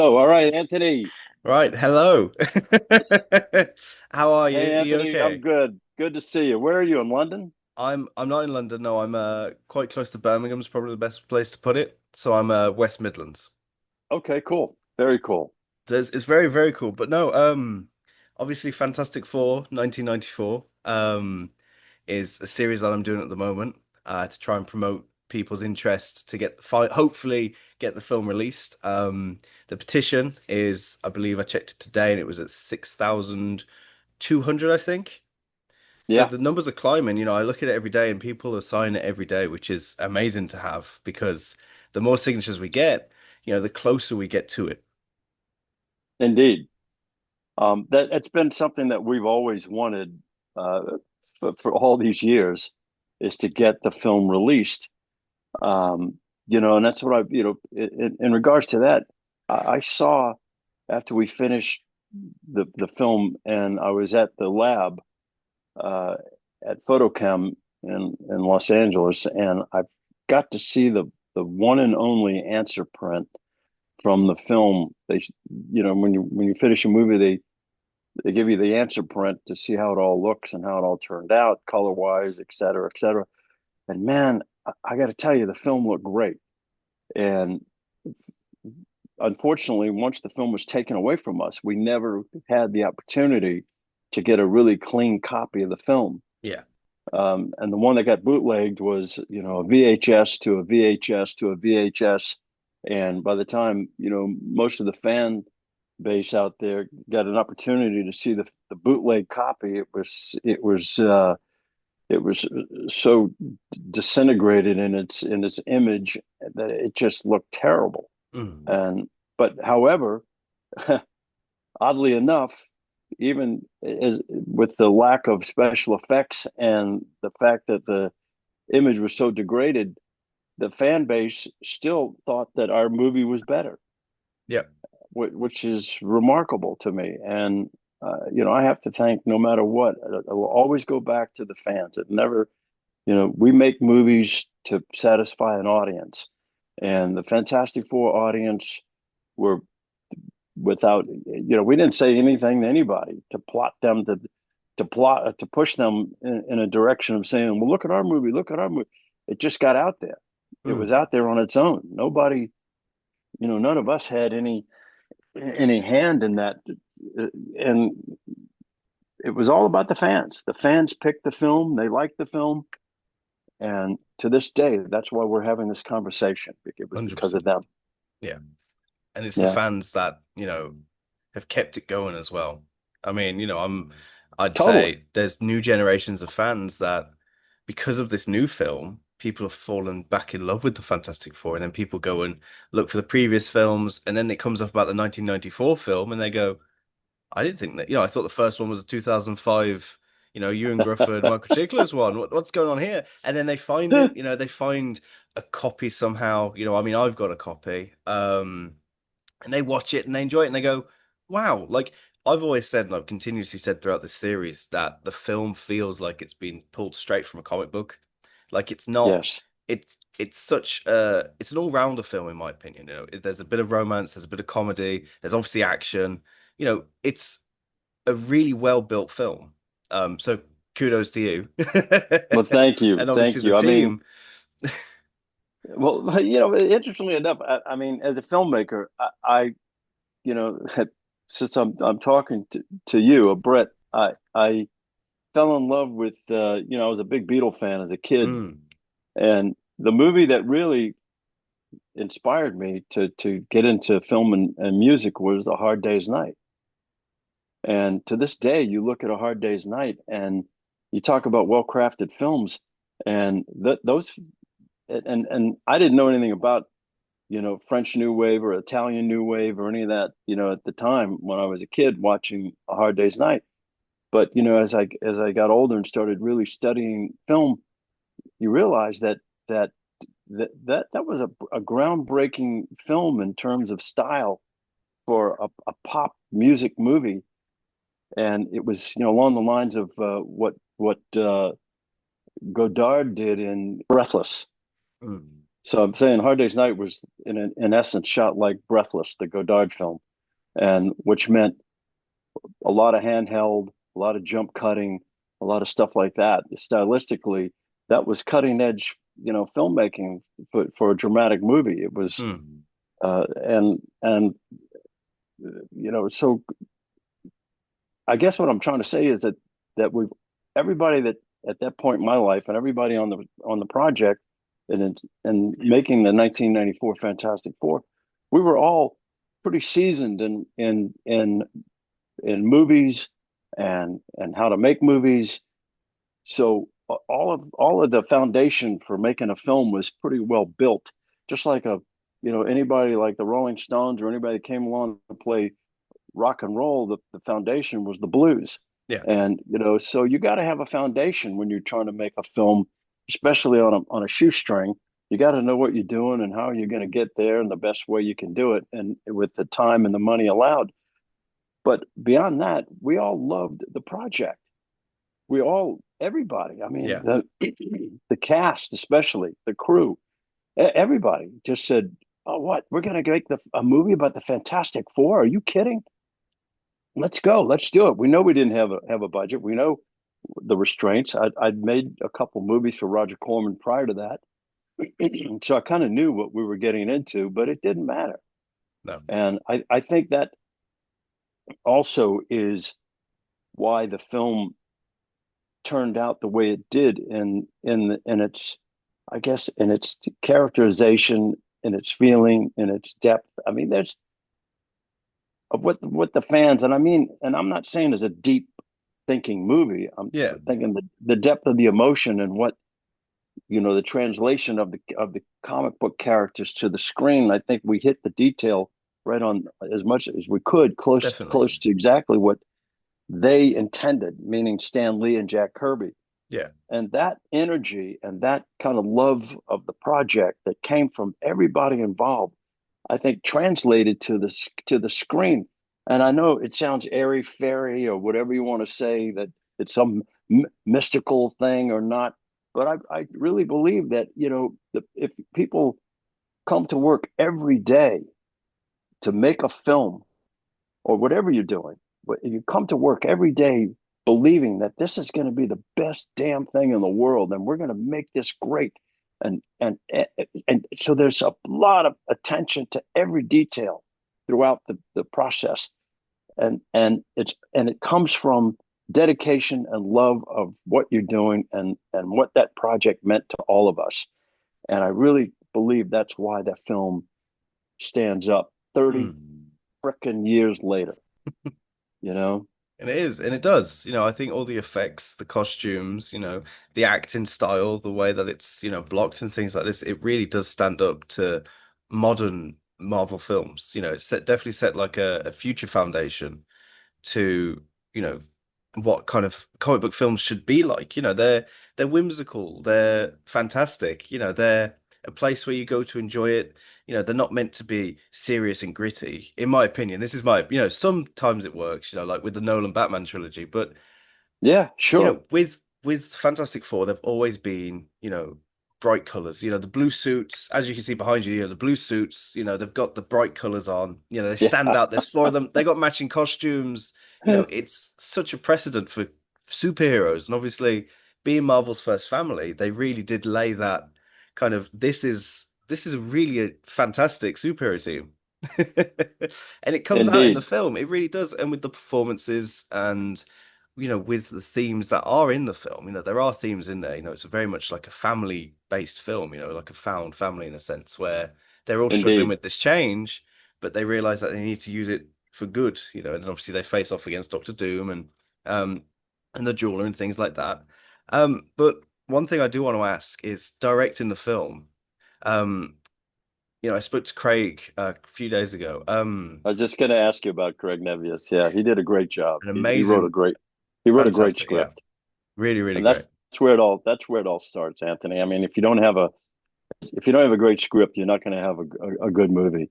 Oh, all right, Anthony. Right, hello. How are you? Hey, Are you Anthony, I'm okay? good. Good to see you. Where are you in London? I'm not in London. No, I'm quite close to Birmingham's probably the best place to put it. So I'm West Midlands. Okay, cool. Very cool. It's very very cool. But no, obviously Fantastic Four 1994 is a series that I'm doing at the moment to try and promote people's interest to hopefully get the film released. The petition is, I believe I checked it today and it was at 6,200, I think. So Yeah, the numbers are climbing. I look at it every day and people are signing it every day, which is amazing to have because the more signatures we get, the closer we get to it. indeed. That it's been something that we've always wanted for all these years is to get the film released. And that's what in regards to that, I saw after we finished the film and I was at the lab uh, at Photochem in Los Angeles, and I got to see the one and only answer print from the film. When you finish a movie, they give you the answer print to see how it all looks and how it all turned out, color wise, et cetera, et cetera. And man, I got to tell you, the film looked great. And unfortunately, once the film was taken away from us, we never had the opportunity to get a really clean copy of the film. Yeah. And the one that got bootlegged was, a VHS to a VHS to a VHS. And by the time, most of the fan base out there got an opportunity to see the bootleg copy, it was so disintegrated in its image that it just looked terrible. Mm. And but however, oddly enough, even as with the lack of special effects and the fact that the image was so degraded, the fan base still thought that our movie was better, Yeah. which is remarkable to me. And I have to thank no matter what, I will always go back to the fans. It never, we make movies to satisfy an audience, and the Fantastic Four audience were without, we didn't say anything to anybody to plot them to push them in a direction of saying, well, look at our movie. It just got out there. It was Mm. out there on its own. Nobody, none of us had any hand in that. And it was all about the fans. The fans picked the film, they liked the film. And to this day, that's why we're having this conversation. It was because of 100%. them. Yeah. And it's the Yeah, fans that, have kept it going as well. I mean, I'd totally. say there's new generations of fans that, because of this new film, people have fallen back in love with the Fantastic Four, and then people go and look for the previous films, and then it comes up about the 1994 film, and they go, I didn't think that, I thought the first one was a 2005, Ewan Grufford, Michael Chiklis one. What's going on here? And then they find it, they find a copy somehow, I mean, I've got a copy. And they watch it and they enjoy it and they go, wow. Like I've always said, and I've continuously said throughout this series, that the film feels like it's been pulled straight from a comic book. Like it's not, Yes. it's such it's an all-rounder film in my opinion. There's a bit of romance, there's a bit of comedy, there's obviously action. It's a really well-built film. So kudos to you. Well, thank you. And obviously Thank the you. I mean, team. well, interestingly enough, I mean, as a filmmaker, you know, since I'm talking to you, Brett, I fell in love with, I was a big Beatle fan as a kid, Mm, and the movie that really inspired me to get into film and music was A Hard Day's Night. And to this day, you look at A Hard Day's Night and you talk about well-crafted films, and those and I didn't know anything about French New Wave or Italian New Wave or any of that, at the time when I was a kid watching A Hard Day's Night. But as I got older and started really studying film, you realize that was a groundbreaking film in terms of style for a pop music movie, and it was along the lines of what Godard did in Breathless. mm. So I'm saying Hard Day's Night was in essence shot like Breathless, the Godard film, and which meant a lot of handheld, a lot of jump cutting, a lot of stuff like that. Stylistically, that was cutting edge, filmmaking for a dramatic movie. It was, Mm. and so I guess what I'm trying to say is that we've everybody that at that point in my life and everybody on the project and making the 1994 Fantastic Four, we were all pretty seasoned in movies and how to make movies. So all of the foundation for making a film was pretty well built. Just like anybody like the Rolling Stones or anybody that came along to play rock and roll, the foundation was the blues. Yeah, And so you got to have a foundation when you're trying to make a film, especially on a shoestring. You got to know what you're doing and how you're going to get there and the best way you can do it and with the time and the money allowed. But beyond that, we all loved the project. Everybody, I mean, yeah. the cast, especially the crew, everybody just said, "Oh, what? We're going to make a movie about the Fantastic Four? Are you kidding? Let's go. Let's do it." We know we didn't have a budget. We know the restraints. I'd made a couple movies for Roger Corman prior to that, so I kind of knew what we were getting into, but it didn't matter. No. And I think that also is why the film turned out the way it did in its, I guess, in its characterization, in its feeling, in its depth. I mean, there's of what the fans, and I mean, and I'm not saying it's a deep thinking movie. I'm Yeah, thinking the depth of the emotion and what the translation of the comic book characters to the screen. I think we hit the detail right on as much as we could, definitely. close to exactly what they intended, meaning Stan Lee and Jack Kirby. Yeah. And that energy and that kind of love of the project that came from everybody involved, I think translated to the screen. And I know it sounds airy fairy or whatever you want to say, that it's some mystical thing or not, but I really believe that if people come to work every day to make a film or whatever you're doing, but you come to work every day believing that this is going to be the best damn thing in the world and we're going to make this great. And so there's a lot of attention to every detail throughout the process. And it comes from dedication and love of what you're doing and what that project meant to all of us. And I really believe that's why that film stands up 30 Mm. frickin' years later, you know? And it is, and it does. I think all the effects, the costumes, the acting style, the way that it's, blocked and things like this, it really does stand up to modern Marvel films. Definitely set like a future foundation to, you know, what kind of comic book films should be like. They're whimsical, they're fantastic, they're a place where you go to enjoy it. They're not meant to be serious and gritty, in my opinion. This is my, sometimes it works, like with the Nolan Batman trilogy, but Yeah, sure. with Fantastic Four, they've always been, bright colors. The blue suits, as you can see behind you, the blue suits, they've got the bright colors on. They stand Yeah. out. There's four of them. They got matching costumes. It's such a precedent for superheroes. And obviously, being Marvel's first family, they really did lay that kind of this is really a fantastic superhero team. And it comes out in the Indeed. film. It really does. And with the performances and with the themes that are in the film, there are themes in there. It's very much like a family-based film, like a found family in a sense, where they're all struggling Indeed. with this change, but they realize that they need to use it for good, and obviously they face off against Doctor Doom um and the Jeweler and things like that. But one thing I do want to ask is directing the film. Um, I spoke to Craig a few days ago. I was just going to ask you about Craig Nevius. Yeah, he did a great job. An He wrote amazing, he wrote a great fantastic, yeah, script. really, really And great. that's where it all starts, Anthony. I mean, if you don't have a great script, you're not going to have a good movie,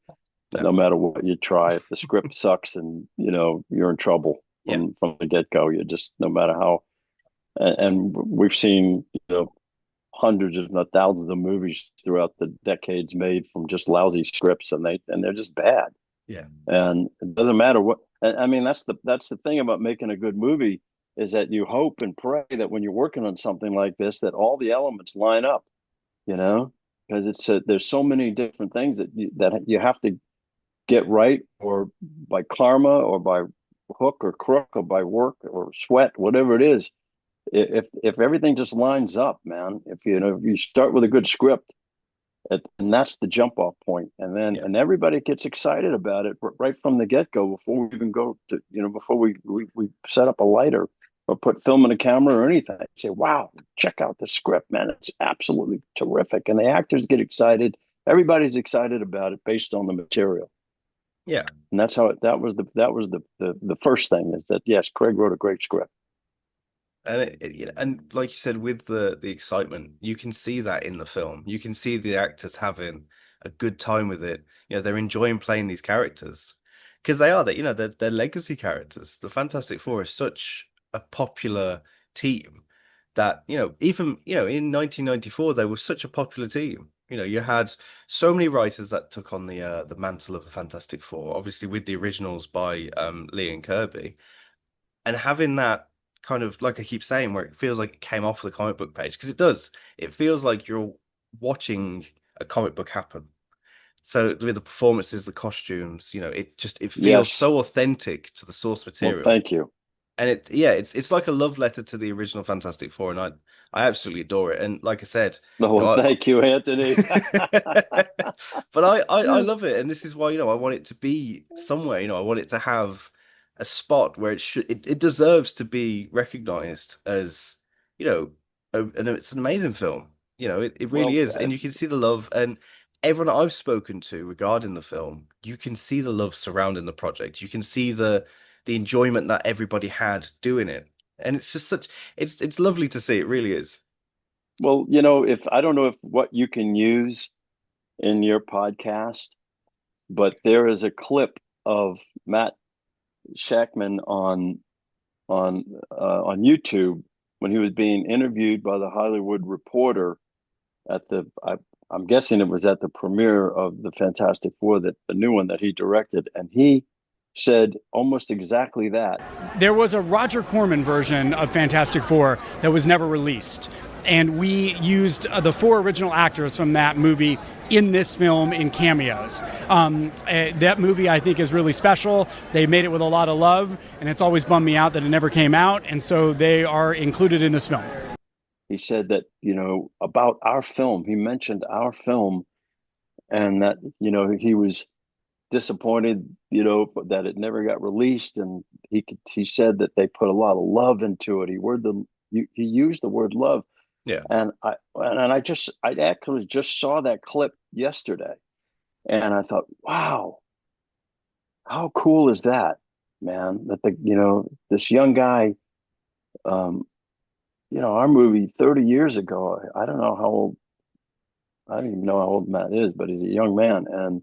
No, no matter what you try. If the script sucks and you're in trouble yeah. from the get go, you just no matter how. And we've seen hundreds, if not thousands, of movies throughout the decades made from just lousy scripts, and they're just bad. Yeah. And it doesn't matter what. I mean, that's the thing about making a good movie is that you hope and pray that when you're working on something like this, that all the elements line up. You know, because there's so many different things that you have to get right, or by karma, or by hook or crook, or by work or sweat, whatever it is. If everything just lines up, man, if you start with a good script, and that's the jump off point, Yeah. and everybody gets excited about it right from the get go, before we even go to, before we set up a lighter or put film in a camera or anything. Say, wow, check out the script, man, it's absolutely terrific, and the actors get excited. Everybody's excited about it based on the material. Yeah. And that's how that was the first thing, is that yes, Craig wrote a great script. And and like you said, with the excitement, you can see that in the film. You can see the actors having a good time with it. They're enjoying playing these characters because they're legacy characters. The Fantastic Four is such a popular team that, even, in 1994, they were such a popular team. You had so many writers that took on the mantle of the Fantastic Four, obviously with the originals by Lee and Kirby, and having that kind of, like I keep saying, where it feels like it came off the comic book page, because it does. It feels like you're watching a comic book happen. So with the performances, the costumes, it feels Yes. so authentic to the source Well, material. thank you. And it's like a love letter to the original Fantastic Four, and I absolutely adore it. And like I said, you No, know, thank you, Anthony. but I love it, and this is why, I want it to be somewhere. I want it to have a spot where it deserves to be recognized as, and it's an amazing film. It really Well, is, and you can see the love, and everyone that I've spoken to regarding the film, you can see the love surrounding the project. You can see the enjoyment that everybody had doing it, and it's just it's lovely to see. It really is. if I don't know if what you can use in your podcast, but there is a clip of Matt Shackman on YouTube when he was being interviewed by the Hollywood Reporter at I'm guessing it was at the premiere of the Fantastic Four, that the new one that he directed, and he said almost exactly that. There was a Roger Corman version of Fantastic Four that was never released. And we used the four original actors from that movie in this film in cameos. That movie, I think, is really special. They made it with a lot of love, and it's always bummed me out that it never came out. And so they are included in this film. He said that, about our film, he mentioned our film, and that, he was disappointed, that it never got released, and he said that they put a lot of love into it. He used the word love, Yeah, and I actually just saw that clip yesterday, and I thought, wow, how cool is that, man? That this young guy, um, our movie 30 years ago. I don't know how old. I don't even know how old Matt is, but he's a young man, and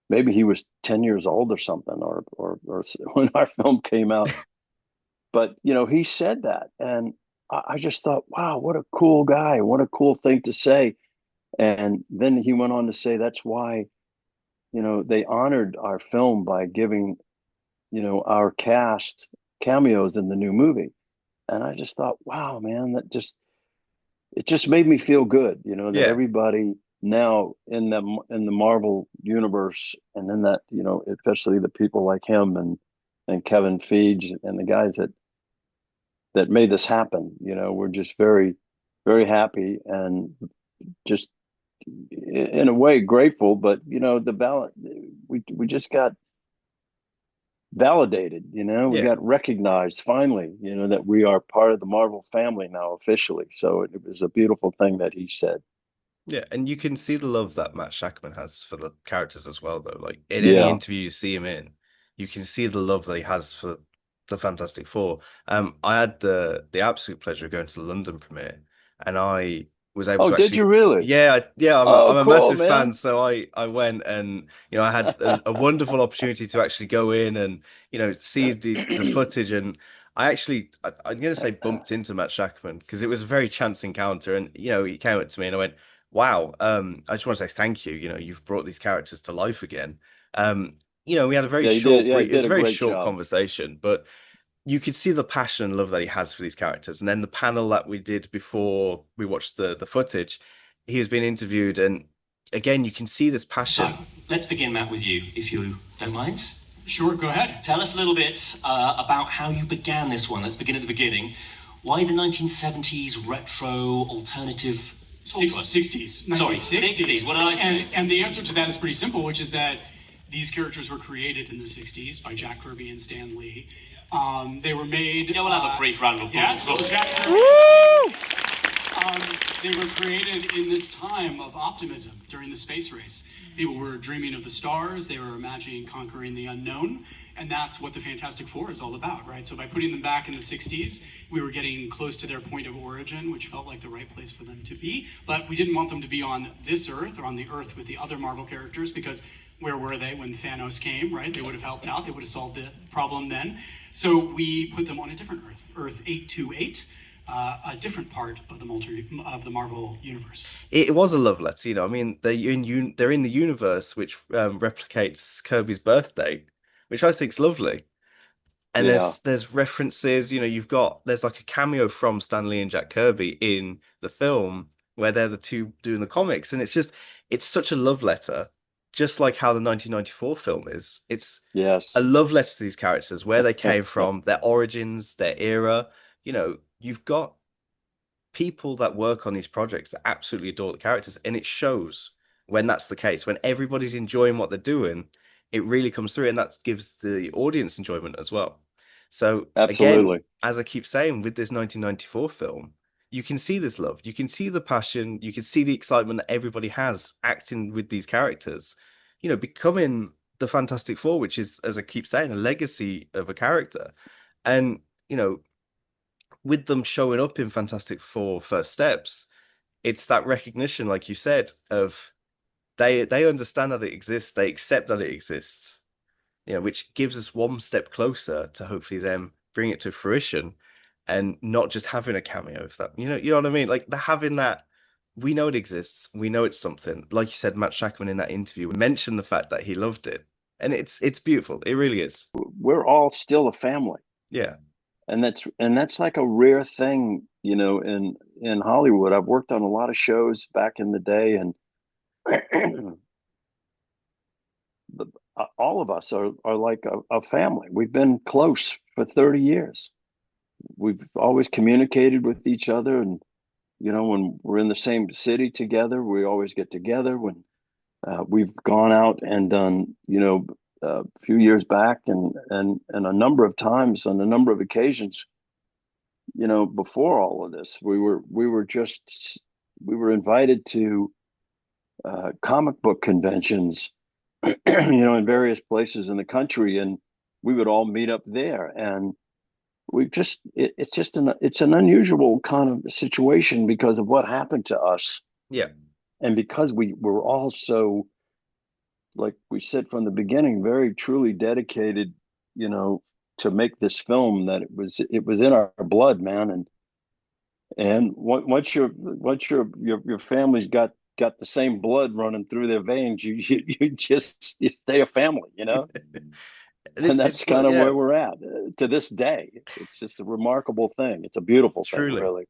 maybe he was 10 years old or something, or when our film came out. But he said that, and I just thought, wow, what a cool guy, what a cool thing to say. And then he went on to say that's why they honored our film by giving our cast cameos in the new movie. And I just thought, wow, man, it just made me feel good, that yeah, everybody now in the Marvel universe, and in that, especially the people like him and Kevin Feige and the guys that made this happen, we're just very, very happy, and just in a way grateful. But we just got validated, we yeah. got recognized finally, that we are part of the Marvel family now officially. So it was a beautiful thing that he said. Yeah, and you can see the love that Matt Shackman has for the characters as well, though. Like in any Yeah. interview you see him in, you can see the love that he has for the Fantastic Four. I had the absolute pleasure of going to the London premiere, and I was able Oh, to did you actually, really? yeah, I'm Oh, a cool, massive man. fan, so I went, and I had a wonderful opportunity to actually go in and see the footage, and I'm going to say bumped into Matt Shackman because it was a very chance encounter, and he came up to me and I went, "Wow, I just want to say thank you. You've brought these characters to life again." Um, we had a very Yeah, he did. short, Yeah, he brief, it was did a a very great short job. conversation, but you could see the passion and love that he has for these characters. And then the panel that we did before we watched the footage, he was being interviewed, and again, you can see this So, passion. let's begin, Matt, with you, if you don't mind. Sure, go ahead. Tell us a little bit about how you began this one. Let's begin at the beginning. Why the 1970s retro alternative? 60s, Sorry, 1960s. 60s. What did I say? And the answer to that is pretty simple, which is that these characters were created in the 60s by Jack Kirby and Stan Lee. They were made. Yeah, we'll have a brief round of applause. Yes, so Jack Kirby. They were created in this time of optimism during the space race. People were dreaming of the stars, they were imagining conquering the unknown, and that's what the Fantastic Four is all about, right? So by putting them back in the 60s, we were getting close to their point of origin, which felt like the right place for them to be, but we didn't want them to be on this Earth or on the Earth with the other Marvel characters, because where were they when Thanos came, right? They would have helped out, they would have solved the problem then. So we put them on a different Earth, Earth 828, a different part of the Marvel universe. It was a love letter, I mean, they're in the universe which replicates Kirby's birth date, which I think is lovely. And Yeah. there's references, there's like a cameo from Stan Lee and Jack Kirby in the film where they're the two doing the comics, and it's such a love letter, just like how the 1994 film is. It's Yes. a love letter to these characters, where they came from, their origins, their era. You've got people that work on these projects that absolutely adore the characters, and it shows when that's the case. When everybody's enjoying what they're doing, it really comes through, and that gives the audience enjoyment as well. So again, Absolutely. as I keep saying, with this 1994 film, you can see this love, you can see the passion, you can see the excitement that everybody has acting with these characters, becoming the Fantastic Four, which is, as I keep saying, a legacy of a character. And with them showing up in Fantastic Four First Steps, it's that recognition, like you said, of they understand that it exists, they accept that it exists, which gives us one step closer to hopefully them bring it to fruition, and not just having a cameo. If that, you know what I mean? Like, they're having that. We know it exists. We know it's something. Like you said, Matt Shackman in that interview mentioned the fact that he loved it, and it's beautiful. It really is. We're all still a family. Yeah. And that's like a rare thing, in Hollywood. I've worked on a lot of shows back in the day, and all of us are like a family. We've been close for 30 years. We've always communicated with each other, and when we're in the same city together, we always get together. When we've gone out and done, a few years back, and a number of times on a number of occasions, before all of this, we were invited to comic book conventions, in various places in the country, and we would all meet up there. And it's an unusual kind of situation because of what happened to us. Yeah. And because we were all so, like we said from the beginning, very truly dedicated, to make this film, that it was in our blood, man. And once your family's got the same blood running through their veins, you stay a family, And and that's kind of yeah, where we're at to this day. It's just a remarkable thing. It's a beautiful thing, truly, really.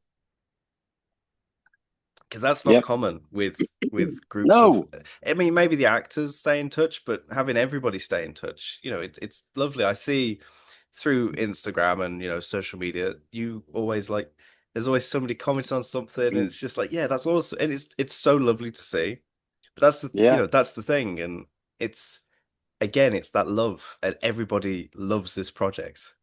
because that's not Yep. common with groups of. No. I mean, maybe the actors stay in touch, but having everybody stay in touch, it's lovely. I see through Instagram and social media, you always like. There's always somebody commenting on something, and it's just like, yeah, that's awesome, and it's so lovely to see. But that's the Yeah. that's the thing, and it's that love, and everybody loves this project.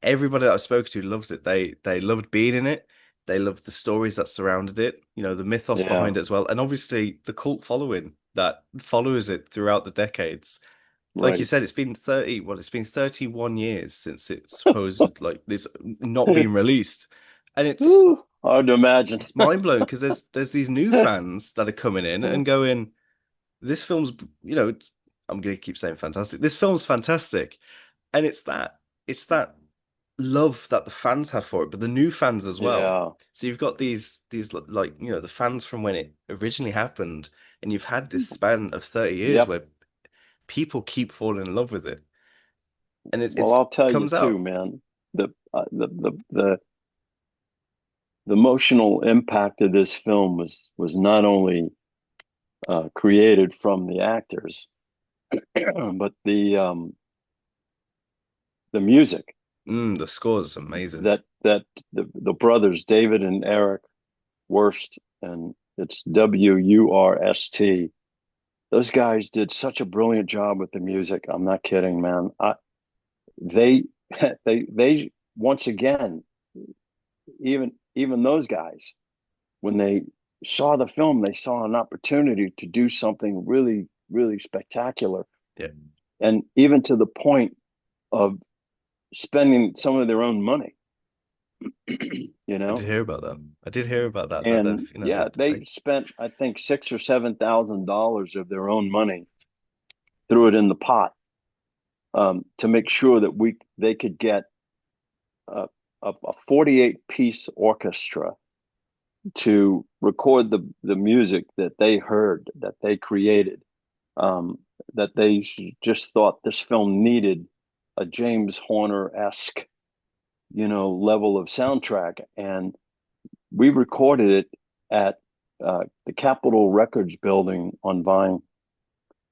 Everybody that I've spoken to loves it. They loved being in it. They loved the stories that surrounded it, the mythos Yeah. behind it as well, and obviously the cult following that follows it throughout the decades. Like you Right. said, it's been 31 years since it's supposed like this not being released. And it's Hard to imagine. mind blowing because there's these new fans that are coming in and going, this film's, I'm gonna keep saying fantastic. This film's fantastic. And it's that love that the fans have for it, but the new fans as well. Yeah. So you've got these like, you know, the fans from when it originally happened, and you've had this span of 30 years Yep. where people keep falling in love with it, and Well, I'll tell you comes too, out. man. The emotional impact of this film was not only created from the actors, but the music The score is amazing. that the brothers David and Eric Wurst, and it's Wurst. Those guys did such a brilliant job with the music. I'm not kidding, man. They they once again, even those guys, when they saw the film, they saw an opportunity to do something really, really spectacular. Yeah, And even to the point of spending some of their own money, you I did know. hear about that. I did hear about that. That And they've, you know, yeah, they they spent, I think, $6,000 or $7,000 of their own money, threw it in the pot, to make sure that they could get a, a 48 piece orchestra to record the music that they heard, that they created, um, that they just thought this film needed a James Horner-esque, level of soundtrack. And we recorded it at the Capitol Records building on Vine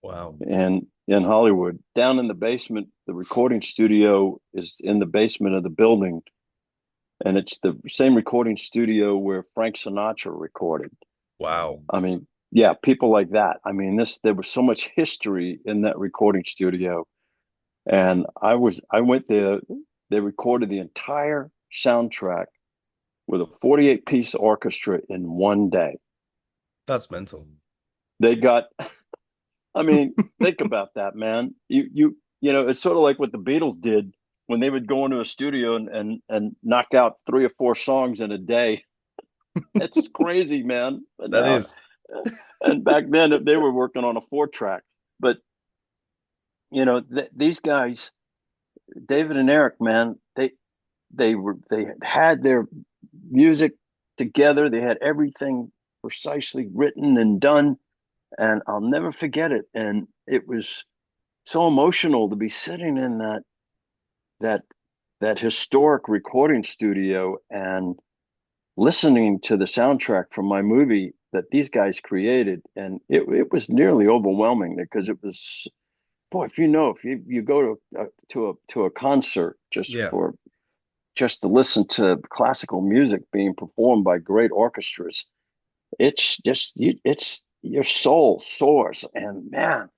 wow. and in Hollywood. Down in the basement, the recording studio is in the basement of the building, and it's the same recording studio where Frank Sinatra recorded. Wow. I mean, yeah, people like that. I mean, there was so much history in that recording studio. And I went there, they recorded the entire soundtrack with a 48 piece orchestra in one day. That's mental. They got, I mean, think about that, man. It's sort of like what the Beatles did when they would go into a studio and knock out 3 or 4 songs in a day. It's crazy, man. But That now, is. and back then they were working on a 4 track. But these guys, David and Eric, man, they had their music together. They had everything precisely written and done, and I'll never forget it. And it was so emotional to be sitting in that that historic recording studio and listening to the soundtrack from my movie that these guys created. And it was nearly overwhelming because it was, boy, if you go to a concert Yeah. just to listen to classical music being performed by great orchestras, it's your soul soars. And man,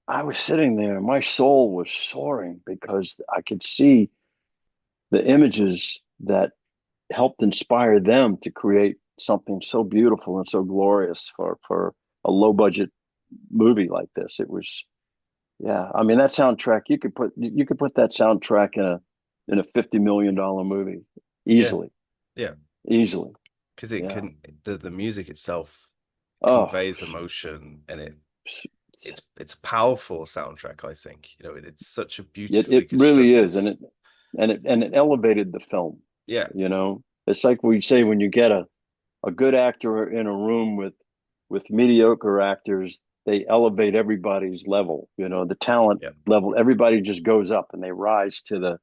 I was sitting there, my soul was soaring because I could see the images that helped inspire them to create something so beautiful and so glorious for a low budget movie like this. It was, yeah. I mean, that soundtrack, you could put that soundtrack in a $50 million movie Yeah. easily, Yeah. easily. Because it Yeah. can the music itself Oh, conveys emotion, and it's, it's a powerful soundtrack, I think. You know, it's such a beautifully it really constructed. is, and it elevated the film. Yeah. It's like we say, when you get a good actor in a room with mediocre actors, they elevate everybody's level. The talent Yeah. level, everybody just goes up and they rise to the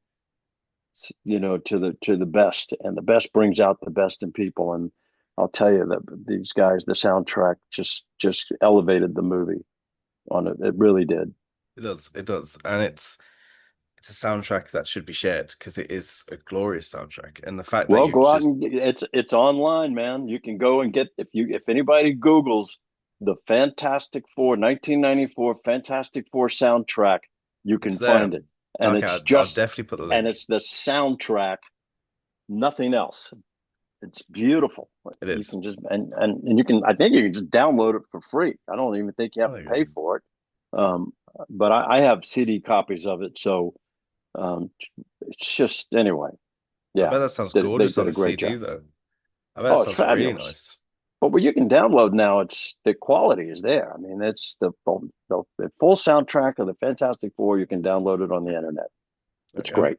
best, and the best brings out the best in people. And I'll tell you that these guys, the soundtrack just elevated the movie on it. It really did. It does. It does. And it's a soundtrack that should be shared because it is a glorious soundtrack. And the fact that Well, you go out just and it's online, man. You can go and get, if anybody Googles the Fantastic Four 1994 Fantastic Four soundtrack, you it's can there. find it. And Okay, it's I'll just definitely put the and link. it's the soundtrack, nothing else. It's beautiful. It You is. can just and you can, I think you can just download it for free. I don't even think you Oh, have there to you pay go. for it. Um, but I have CD copies of it, so um, it's just, anyway. I Yeah, bet that sounds they gorgeous did on a a great CD job. though. I bet that Oh, it's sounds really fabulous. nice. But what you can download now, it's the quality is there. I mean, it's the full soundtrack of the Fantastic Four. You can download it on the internet. There It's you go. great.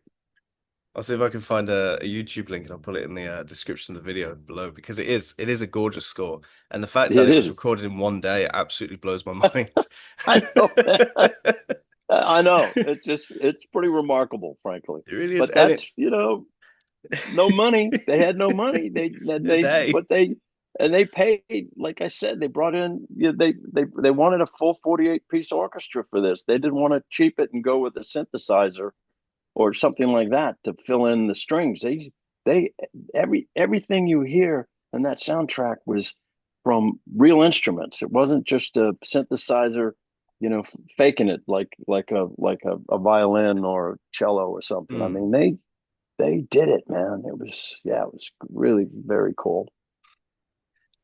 I'll see if I can find a YouTube link and I'll put it in the description of the video below because it is a gorgeous score. And the fact that It it was is. recorded in one day absolutely blows my mind. I know. I know. It's pretty remarkable, frankly. It really is. But And that's, it's no money. They had no money. in a day. They paid, like I said, they brought in, they wanted a full 48-piece orchestra for this. They didn't want to cheap it and go with a synthesizer or something like that to fill in the strings. They everything you hear in that soundtrack was from real instruments. It wasn't just a synthesizer, faking it like a violin or a cello or something. I Mm. mean, they did it, man. It was really very cool.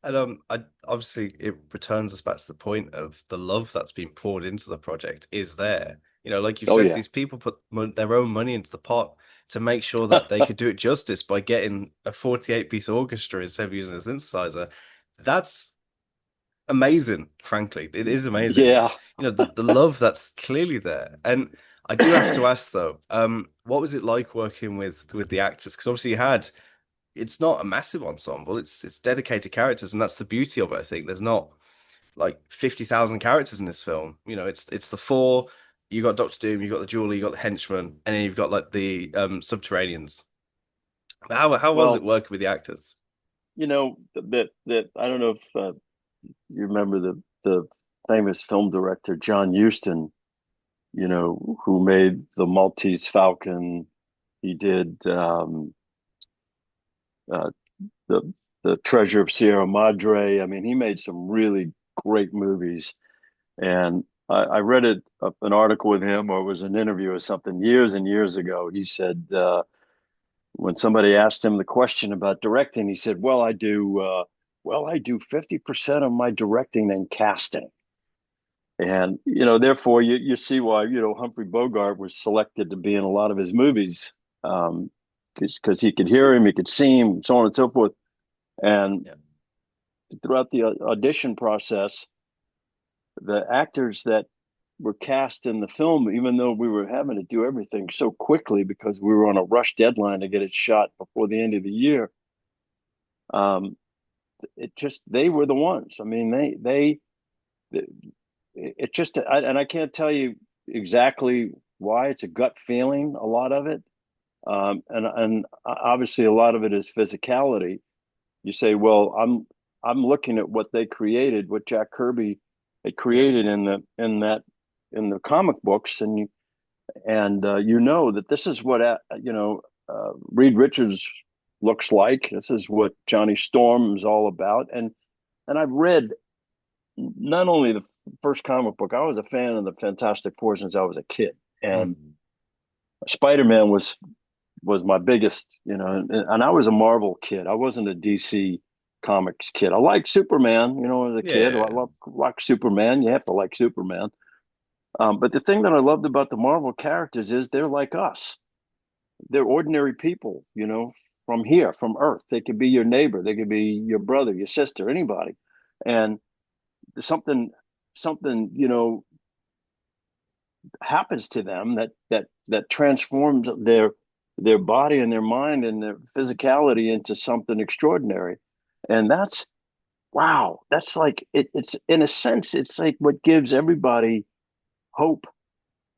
And I obviously it returns us back to the point of the love that's been poured into the project is there. Like you've Oh said, yeah. these people put their own money into the pot to make sure that they could do it justice by getting a 48-piece orchestra instead of using a synthesizer. That's amazing, frankly. It is amazing. Yeah. The love that's clearly there. And I do have to ask though, what was it like working with the actors? Because obviously you had it's not a massive ensemble. It's dedicated characters, and that's the beauty of it. I think there's not like 50,000 characters in this film. It's the four. You got Doctor Doom, you got the Jeweler, you got the Henchman, and then you've got like the Subterraneans. How was it Well, working with the actors? that I don't know if you remember the famous film director John Huston, who made the Maltese Falcon. He did uh, the Treasure of Sierra Madre. I mean, he made some really great movies. And I read an article with him, or it was an interview or something years and years ago. He said when somebody asked him the question about directing, he said, I do 50% of my directing and casting." And therefore, you see why Humphrey Bogart was selected to be in a lot of his movies, because he could hear him, he could see him, so on and so forth. And Yeah. throughout the audition process, the actors that were cast in the film, even though we were having to do everything so quickly because we were on a rush deadline to get it shot before the end of the year, um, they were the ones. I mean, it just, and I can't tell you exactly why. It's a gut feeling, a lot of it, and obviously a lot of it is physicality. You say, well, I'm looking at what they created, what Jack Kirby had Yeah. created in the comic books, and that this is what Reed Richards looks like. This is what Johnny Storm is all about, and I've read not only the first comic book. I was a fan of the Fantastic Four since I was a kid, and Mm. Spider-Man was my biggest, and I was a Marvel kid. I wasn't a DC Comics kid. I liked Superman, as a Yeah, kid. yeah, I yeah. like Superman. You have to like Superman. But the thing that I loved about the Marvel characters is they're like us. They're ordinary people, from here, from Earth. They could be your neighbor. They could be your brother, your sister, anybody. And something, happens to them that transforms their body and their mind and their physicality into something extraordinary. And that's wow. That's like it's in a sense, it's like what gives everybody hope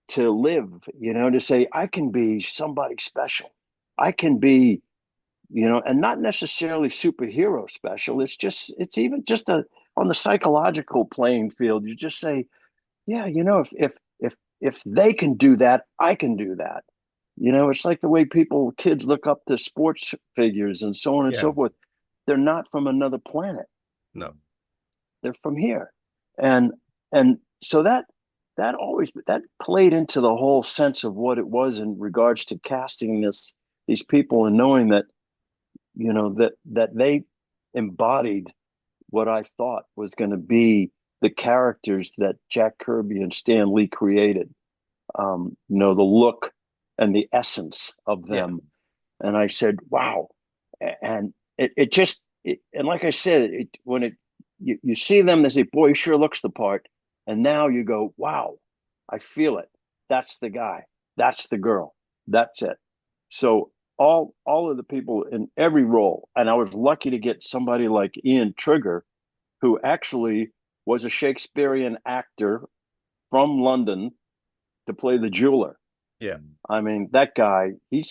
to live, to say, I can be somebody special. I can be, and not necessarily superhero special. It's even just on the psychological playing field. You just say, yeah, if they can do that, I can do that. It's like the way kids look up to sports figures and so on and Yeah. so forth. They're not from another planet. No. They're from here. And so that played into the whole sense of what it was in regards to casting these people and knowing that, that they embodied what I thought was going to be the characters that Jack Kirby and Stan Lee created. The look and the essence of Yeah. them. And I said, wow. And and like I said, you see them, they say, boy, he sure looks the part. And now you go, wow, I feel it. That's the guy. That's the girl. That's it. So all of the people in every role, and I was lucky to get somebody like Ian Trigger, who actually was a Shakespearean actor from London to play the jeweler. Yeah. I mean, that guy, he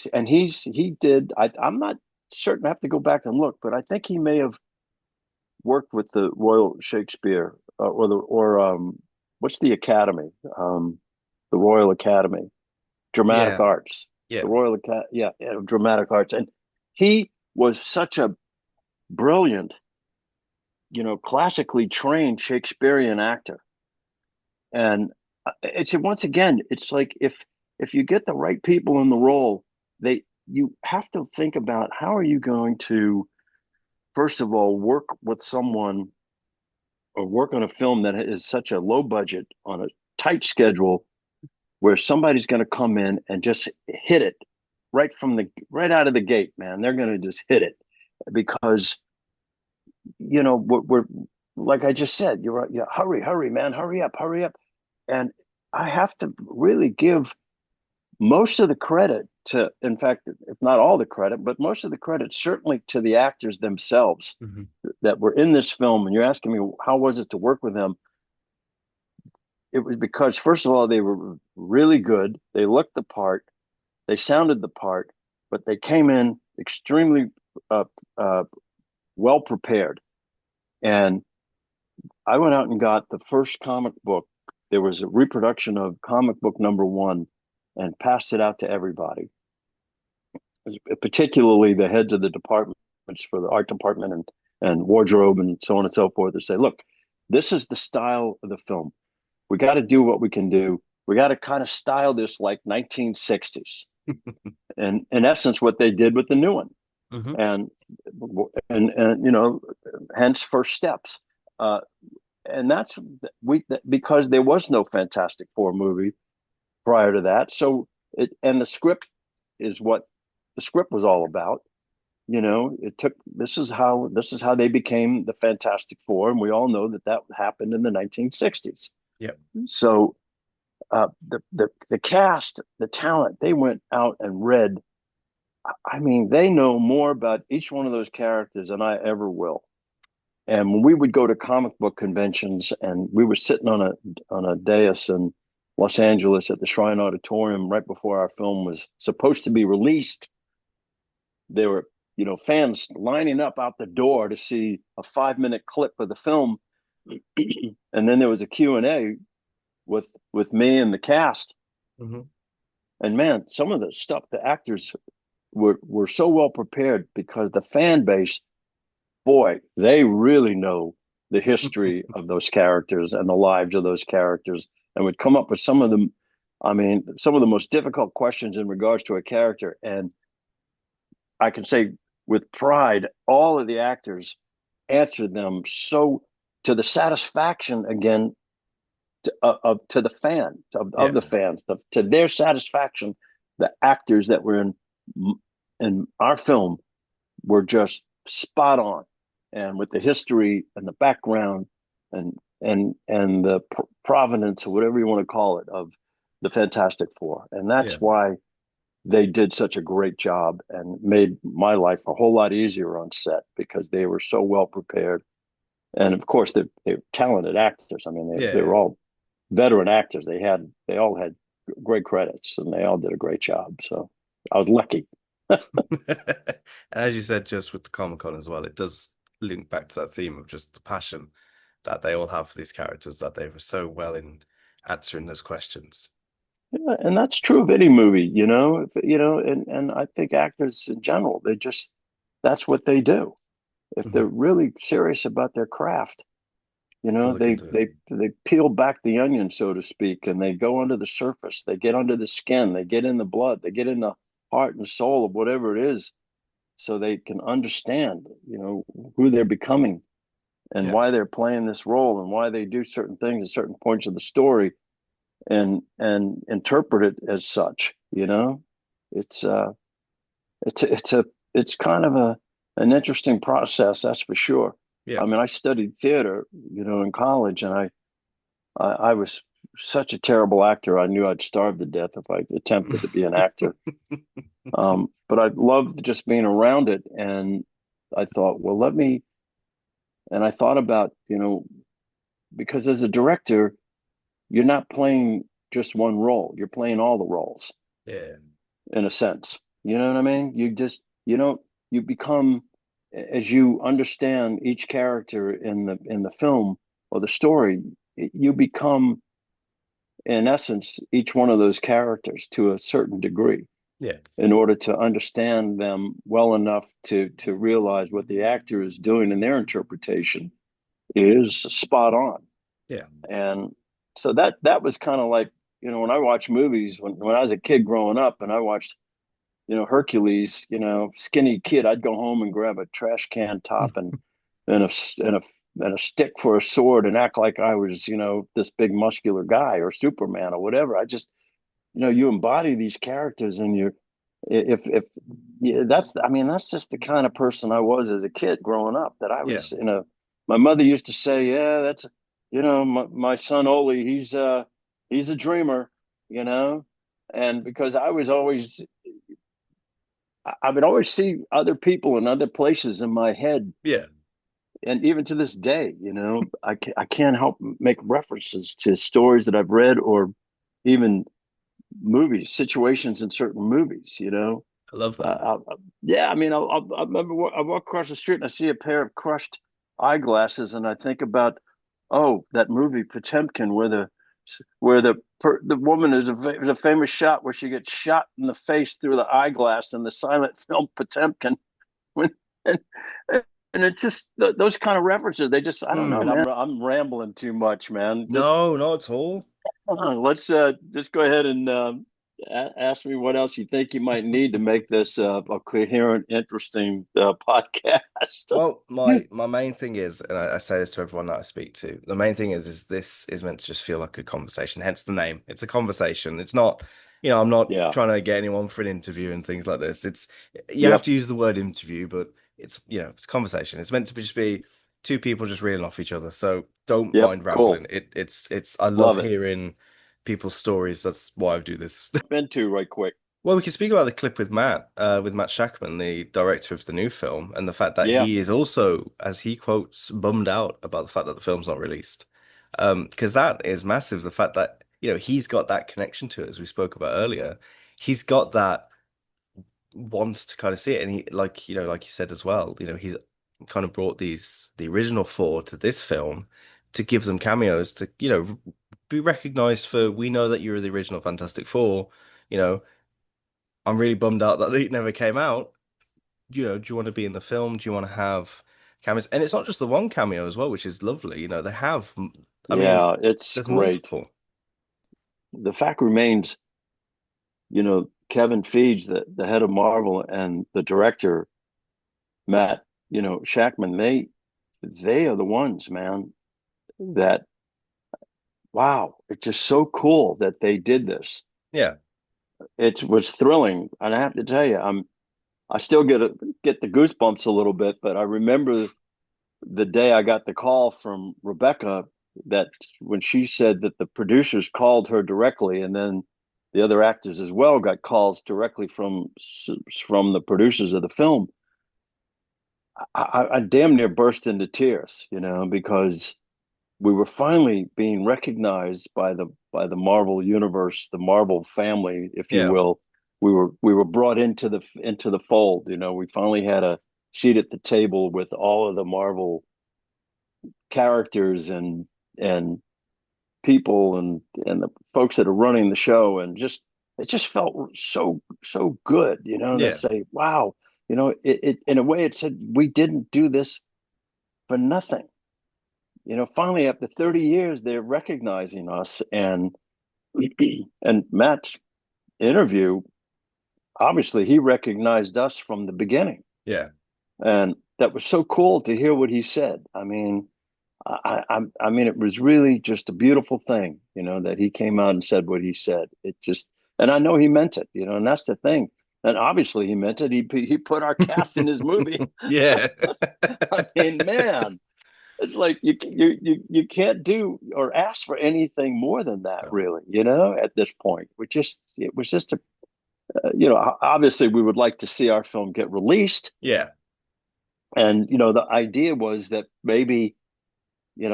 did, I'm not certain, I have to go back and look, but I think he may have worked with the Royal Shakespeare what's the Academy? The Royal Academy, Dramatic Yeah. Arts, Yeah. the Royal Academy, yeah, Dramatic Arts. And he was such a brilliant, classically trained Shakespearean actor. And it's once again, it's like if you get the right people in the role, you have to think about how are you going to, first of all, work with someone or work on a film that is such a low budget on a tight schedule where somebody's going to come in and just hit it right out of the gate, man. They're going to just hit it because we're like I just said, you're right. Yeah, hurry, man, hurry up. And I have to really give most of the credit to, in fact, if not all the credit, but most of the credit certainly to the actors themselves Mm-hmm. that were in this film. And you're asking me, how was it to work with them? It was because, first of all, they were really good. They looked the part, they sounded the part, but they came in extremely uh, uh, well prepared. And I went out and got the first comic book. There was a reproduction of comic book number one and passed it out to everybody, particularly the heads of the departments for the art department and wardrobe and so on and so forth, to say, look, this is the style of the film. We got to do what we can do. We got to kind of style this like 1960s. And in essence, what they did with the new one. Mm-hmm. And hence First Steps. And that's because there was no Fantastic Four movie prior to that. So the script is what the script was all about. This is how they became the Fantastic Four, and we all know that happened in the 1960s. Yep. So the cast, the talent, they went out and read. I mean, they know more about each one of those characters than I ever will. And when we would go to comic book conventions, and we were sitting on a dais in Los Angeles at the Shrine Auditorium right before our film was supposed to be released, there were fans lining up out the door to see a 5-minute clip of the film, and then there was a Q&A with me and the cast. Mm-hmm. And man, some of the stuff the actors were so well prepared because the fan base, boy, they really know the history of those characters and the lives of those characters, and would come up with some of the most difficult questions in regards to a character. And I can say with pride, all of the actors answered them so to the satisfaction again to the fan of the fans, to their satisfaction. The actors that were in our film were just spot on, and with the history and the background and the provenance, or whatever you want to call it, of the Fantastic Four. And that's why they did such a great job and made my life a whole lot easier on set, because they were so well prepared. And of course, they're talented actors. I mean, they were all veteran actors. They all had great credits, and they all did a great job. So I was lucky. As you said, just with the Comic-Con as well, it does link back to that theme of just the passion that they all have for these characters, that they were so well in answering those questions. Yeah, and that's true of any movie, and I think actors in general, that's what they do. If they're really serious about their craft, they peel back the onion, so to speak, and they go under the surface. They get under the skin. They get in the blood. They get in the heart and soul of whatever it is, so they can understand, who they're becoming and why they're playing this role and why they do certain things at certain points of the story, and interpret it as such. It's kind of an interesting process, that's for sure. Yeah. I mean, I studied theater, in college, and I was such a terrible actor. I knew I'd starve to death if I attempted to be an actor. But I loved just being around it, and I thought, well, and I thought about, because as a director, you're not playing just one role. You're playing all the roles Yeah. in a sense. You know what I mean? You become, as you understand each character in the film or the story, you become, in essence, each one of those characters to a certain degree Yeah. in order to understand them well enough to realize what the actor is doing and their interpretation is spot on. Yeah. And so that was kind of like, when I watch movies, when I was a kid growing up and I watched, Hercules, skinny kid, I'd go home and grab a trash can top and a and a and a stick for a sword and act like I was, this big muscular guy or Superman or whatever. I just, you embody these characters, and if yeah, that's just the kind of person I was as a kid growing up. That I Yeah. was, my mother used to say, yeah, that's, my son Oley, he's a dreamer, and because I would always see other people in other places in my head, Yeah. and even to this day, I can't help make references to stories that I've read or even movies, situations in certain movies. I love that. Yeah, I mean, I remember I walk across the street and I see a pair of crushed eyeglasses, and I think about, oh, that movie Potemkin, where the woman is a famous shot where she gets shot in the face through the eyeglass in the silent film Potemkin. When, and, and it's just those kind of references. They just, I don't know, man. I'm rambling too much, man. Just No, not at all. let's just go ahead and ask me what else you think you might need to make this a coherent, interesting podcast. Well, my main thing is, and I say this to everyone that I speak to, the main thing is this is meant to just feel like a conversation, hence the name. It's a conversation. It's not, I'm not Yeah. trying to get anyone for an interview and things like this. You have Yep. to use the word interview, but it's a conversation. It's meant to just be two people just reeling off each other. So don't Yep. mind Cool. rambling. I love Love it. hearing people's stories. That's why I do this. Been to right quick. Well, we can speak about the clip with Matt Shackman, the director of the new film, and the fact that Yeah. he is also, as he quotes, bummed out about the fact that the film's not released. Because that is massive. The fact that, he's got that connection to it, as we spoke about earlier. He's got that want to kind of see it. And he, like you said as well, he's kind of brought the original four to this film to give them cameos to, be recognized for, we know that you're the original Fantastic Four, I'm really bummed out that it never came out. Do you want to be in the film? Do you want to have cameos? And it's not just the one cameo as well, which is lovely. They have, I mean, Yeah, it's there's great. multiple. The fact remains, Kevin Feige, the head of Marvel, and the director, Matt, Shackman, they are the ones, man, that, wow, it's just so cool that they did this. Yeah. It was thrilling. And I have to tell you, I still get the goosebumps a little bit, but I remember the day I got the call from Rebecca, that when she said that the producers called her directly, and then the other actors as well got calls directly from the producers of the film. I damn near burst into tears, because we were finally being recognized by the Marvel universe, the Marvel family, if you Yeah. will. We were brought into the fold. We finally had a seat at the table with all of the Marvel characters and people and the folks that are running the show, and it just felt so good, to Yeah. say, wow, it in a way it said we didn't do this for nothing. Finally after 30 years they're recognizing us, and Matt's interview, obviously he recognized us from the beginning, Yeah. and that was so cool to hear what he said. I mean, I mean, it was really just a beautiful thing, that he came out and said what he said. It just, and I know he meant it, and that's the thing. And obviously he meant it. He put our cast in his movie. Yeah. I mean, man, it's like you can't do or ask for anything more than that, No. really. At this point, it was just obviously we would like to see our film get released, Yeah. and the idea was that maybe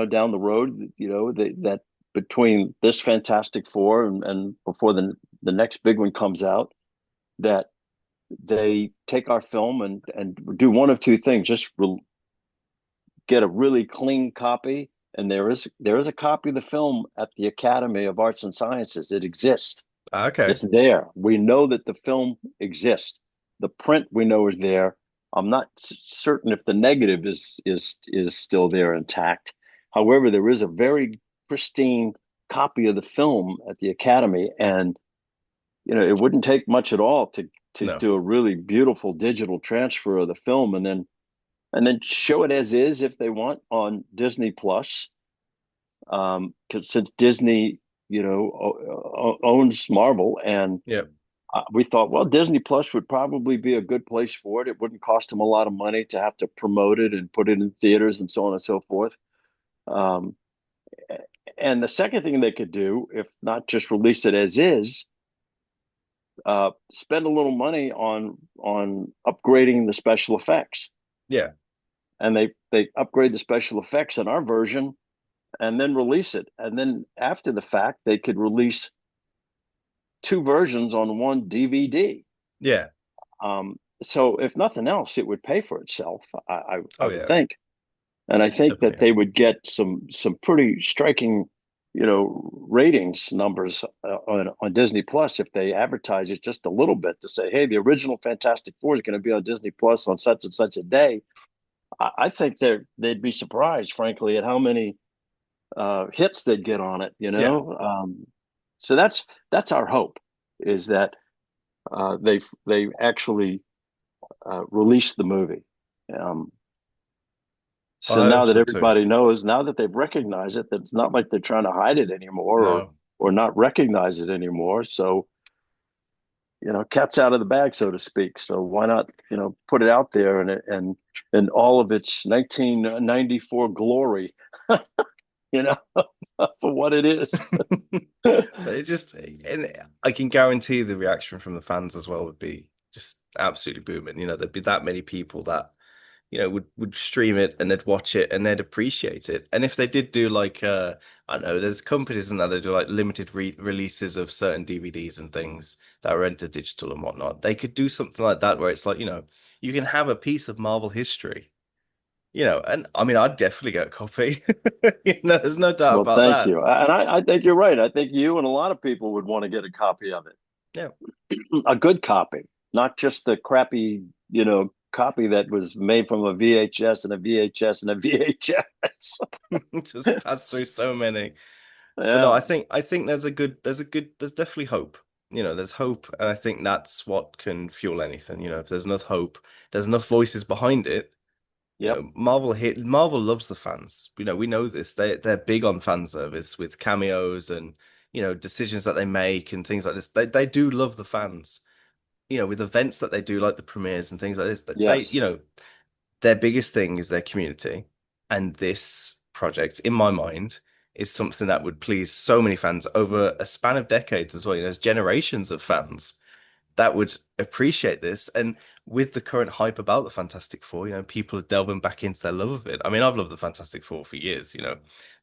down the road, that between this Fantastic Four and before the next big one comes out, that they take our film and do one of two things: just get a really clean copy, and there is a copy of the film at the Academy of Arts and Sciences. It exists. Okay. It's there. We know that the film exists. The print we know is there. I'm not certain if the negative is still there intact. However, there is a very pristine copy of the film at the Academy, and it wouldn't take much at all to No. do a really beautiful digital transfer of the film, and then show it as is if they want on Disney Plus. Because since Disney, owns Marvel, and Yeah. we thought, well, Disney Plus would probably be a good place for it. It wouldn't cost them a lot of money to have to promote it and put it in theaters and so on and so forth. Um, and the second thing they could do, if not just release it as is, spend a little money on upgrading the special effects. Yeah. And they upgrade the special effects in our version and then release it. And then after the fact, they could release two versions on one DVD. Yeah. So if nothing else, it would pay for itself, I Oh would yeah. think. And I think that Definitely. they would get some pretty striking, ratings numbers on Disney Plus if they advertise it just a little bit to say, hey, the original Fantastic Four is going to be on Disney Plus on such and such a day. I think they'd be surprised, frankly, at how many hits they'd get on it. Yeah. So that's our hope, is that they actually release the movie. Um, so I now hope that so too. everybody knows, now that they've recognized it, that it's not like they're trying to hide it anymore, No. or not recognize it anymore. So cat's out of the bag, so to speak. So why not put it out there and all of its 1994 glory, you know, for what it is. But it just, and I can guarantee the reaction from the fans as well would be just absolutely booming. There'd be that many people that, would stream it and they'd watch it and they'd appreciate it. And if they did do like, I don't know, there's companies and that they do like limited releases of certain DVDs and things that are entered digital and whatnot. They could do something like that where it's like, you can have a piece of Marvel history. And I mean, I'd definitely get a copy. There's no doubt Well, about thank that. you. And I think you're right. I think you and a lot of people would want to get a copy of it, Yeah. a good copy, not just the crappy, copy that was made from a VHS and a VHS and a VHS. Just passed through so many. But no, Yeah. I think there's definitely hope. There's hope, and I think that's what can fuel anything. If there's enough hope, there's enough voices behind it. Yep. Marvel loves the fans. We know this. They're big on fan service with cameos and decisions that they make and things like this. They do love the fans. With events that they do like the premieres and things like this. That they Yes. their biggest thing is their community, and this project, in my mind, is something that would please so many fans over a span of decades as well. There's generations of fans that would appreciate this. And with the current hype about the Fantastic Four, people are delving back into their love of it. I mean, I've loved the Fantastic Four for years,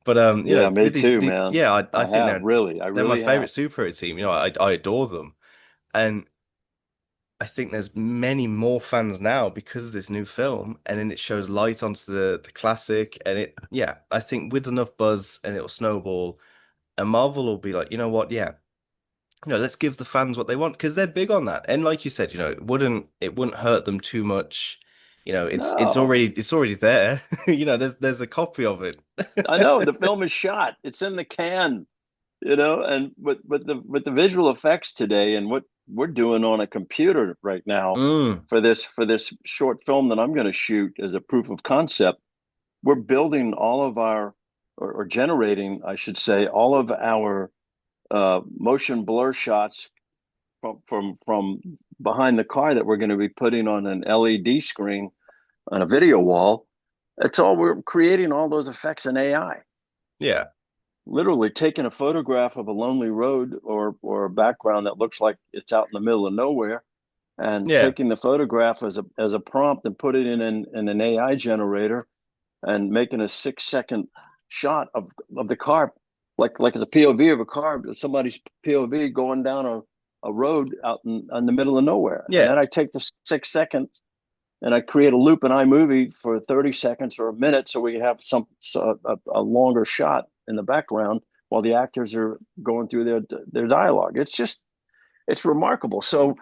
but Yeah, me with too, man. yeah, I I think have really. I they're my really favorite have. superhero team. I adore them, and I think there's many more fans now because of this new film, and then it shows light onto the classic, and yeah, I think with enough buzz and it'll snowball, and Marvel will be like, you know what, yeah, let's give the fans what they want because they're big on that. And like you said, it wouldn't hurt them too much. It's No. already there. There's a copy of it. I know the film is shot. It's in the can, and with the visual effects today and what we're doing on a computer right now Mm, for this short film that I'm going to shoot as a proof of concept, we're building all of our or generating, I should say, all of our motion blur shots from behind the car that we're going to be putting on an LED screen on a video wall. It's all we're creating all those effects in AI. Yeah. Literally taking a photograph of a lonely road or a background that looks like it's out in the middle of nowhere, and Yeah. taking the photograph as a prompt and put it in an AI generator, and making a 6 second shot of the car, like the POV of a car, somebody's POV going down a road out in the middle of nowhere. And Yeah. then I take the 6 seconds and I create a loop in iMovie for 30 seconds or a minute, so we have a longer shot in the background while the actors are going through their dialogue. It's remarkable. So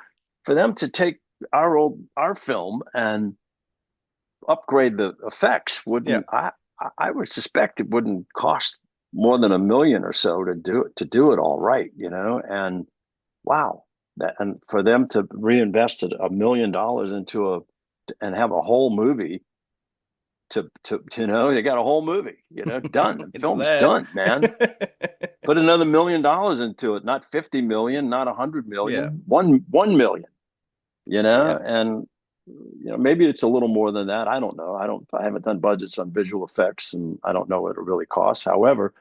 for them to take our film and upgrade the effects, Yeah. wouldn't I would suspect it wouldn't cost more than $1 million or so to do it all right, and wow, that, and for them to reinvest $1 million into a and have a whole movie to they got a whole movie, done. The It's film's there. done, man. Put another $1 million into it, not 50 million, not 100 million, Yeah. 1 million, Yeah. and maybe it's a little more than that. I don't know. I haven't done budgets on visual effects, and I don't know what it really costs. However,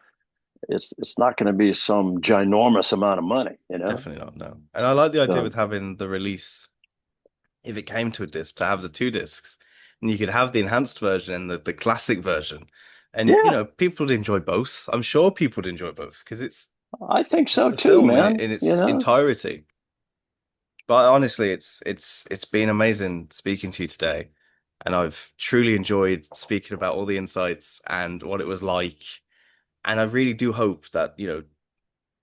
it's not going to be some ginormous amount of money. Definitely not, no. And I like the idea with So having the release, if it came to a disc, to have the two discs. And you could have the enhanced version and the classic version. And yeah, people would enjoy both. I'm sure people would enjoy both because I think it's so the too, film in man. its entirety. But honestly, it's been amazing speaking to you today. And I've truly enjoyed speaking about all the insights and what it was like. And I really do hope that,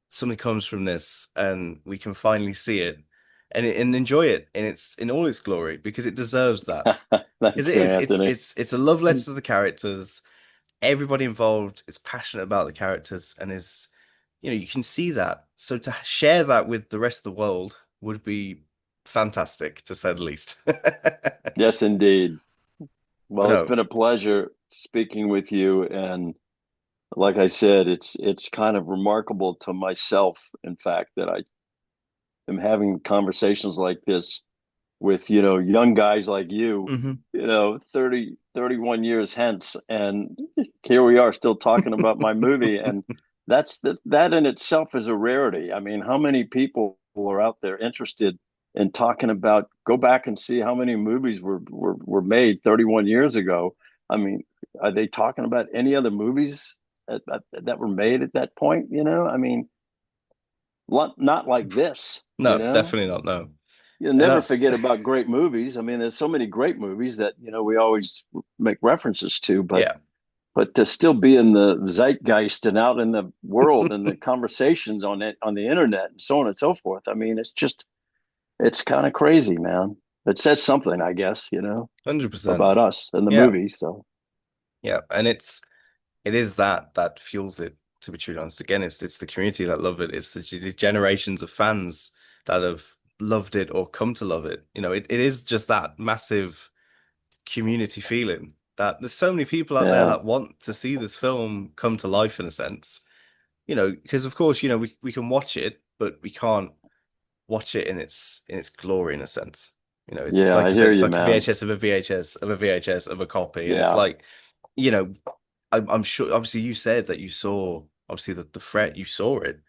something comes from this and we can finally see it and enjoy it in all its glory because it deserves that. Because Thank it you, is Anthony. it's a love letter to the characters. Everybody involved is passionate about the characters and you can see that. So to share that with the rest of the world would be fantastic, to say the least. Yes, indeed. But Well, it's no, been a pleasure speaking with you, and like I said, it's kind of remarkable to myself, in fact, that I am having conversations like this with, young guys like you, mhm. 30, 31 years hence. And here we are still talking about my movie. And that in itself is a rarity. I mean, how many people are out there interested in talking about, go back and see how many movies were made 31 years ago? I mean, are they talking about any other movies that were made at that point? I mean, not like this, No, definitely not. No, You'll and never that's forget about great movies. I mean, there's so many great movies that we always make references to, but yeah. to still be in the zeitgeist and out in the world and the conversations on the internet and so on and so forth. I mean, it's kind of crazy, man. It says something, I guess, 100%. about us and the Yeah, movie. So yeah, and it is that fuels it. To be truly honest, again, it's the community that love it. It's the generations of fans that have loved it or come to love it. It is just that massive community feeling that there's so many people out there yeah, that want to see this film come to life in a sense. Because of course, we can watch it, but we can't watch it in its glory in a sense. It's yeah, like I you said, hear it's you, like a man. VHS of a VHS of a VHS of a copy, and it's Yeah, like, you know, I'm sure. Obviously, you said that you saw obviously the fret, you saw it,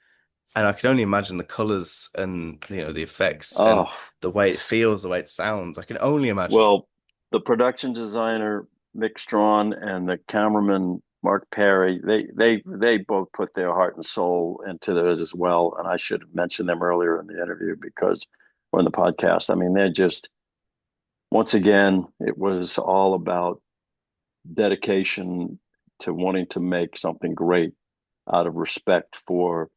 and I can only imagine the colors and the effects and oh, the way it feels, the way it sounds. I can only imagine. well, the production designer Mick Strawn and the cameraman Mark Perry, they both put their heart and soul into it as well. And I should have mentioned them earlier in the interview because, or in the podcast. I mean, they're just, once again, it was all about dedication to wanting to make something great out of respect for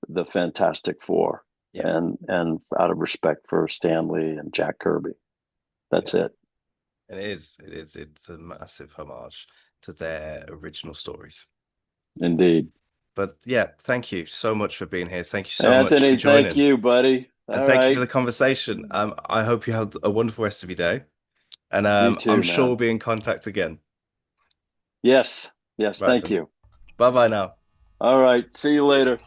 the Fantastic Four, Yeah, and out of respect for Stanley and Jack Kirby. That's yeah, it. and it's a massive homage to their original stories. Indeed. But yeah, thank you so much for being here. Thank you so much for Anthony, thank joining. you, buddy. And All thank you for right. the conversation. I hope you have a wonderful rest of your day. And You I'm too, sure we'll man. be in contact again. Yes. Yes. Right Thank then. you. Bye bye now. All right. See you later.